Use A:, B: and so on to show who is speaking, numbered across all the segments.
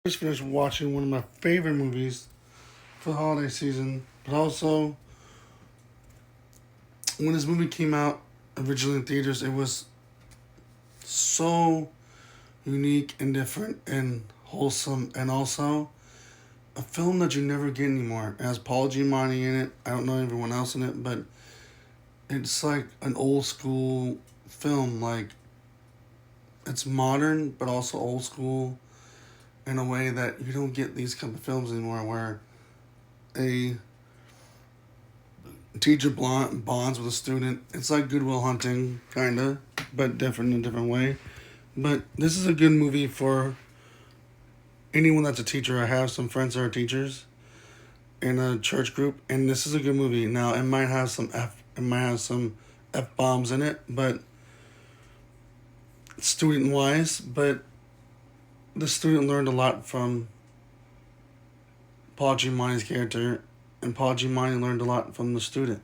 A: Just finished watching one of my favorite movies for the holiday season, but also when this movie came out originally in theaters, it was so unique and different and wholesome, and also a film that you never get anymore. It has Paul Giamatti in it. I don't know everyone else in it, but it's like an old school film. Like, it's modern, but also old school in a way that you don't get these kind of films anymore, where a teacher bonds with a student. It's like Goodwill Hunting, kind of, but different in a different way. But this is a good movie for anyone that's a teacher. I have some friends that are teachers in a church group, and this is a good movie. Now, it might have some F bombs in it, but student wise, but the student learned a lot from Paul Giamatti's character, and Paul Giamatti learned a lot from the student.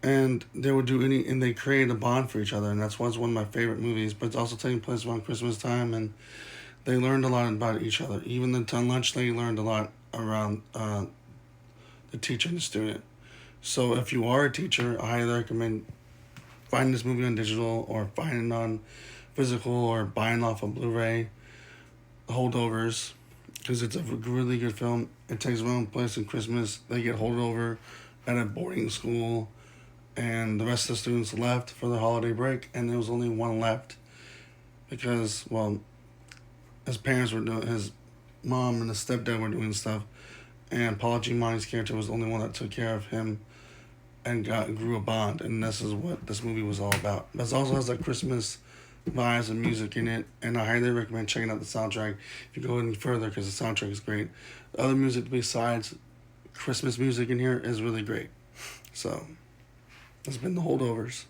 A: And they created a bond for each other, and that's why it's one of my favorite movies. But it's also taking place around Christmas time, and they learned a lot about each other. Even the lunch lady learned a lot around the teacher and the student. So if you are a teacher, I highly recommend finding this movie on digital, or finding it on physical, or buying off of Blu-ray, Holdovers, because it's a really good film. It takes place in Christmas. They get holed over at a boarding school, and the rest of the students left for the holiday break, and there was only one left because, well, his mom and his stepdad were doing stuff, and Paul Giamatti's character was the only one that took care of him and grew a bond, and this is what this movie was all about. But it also has like Christmas vibes and music in it, and I highly recommend checking out the soundtrack if you go any further, because the soundtrack is great. The other music besides Christmas music in here is really great. So, it's been the Holdovers.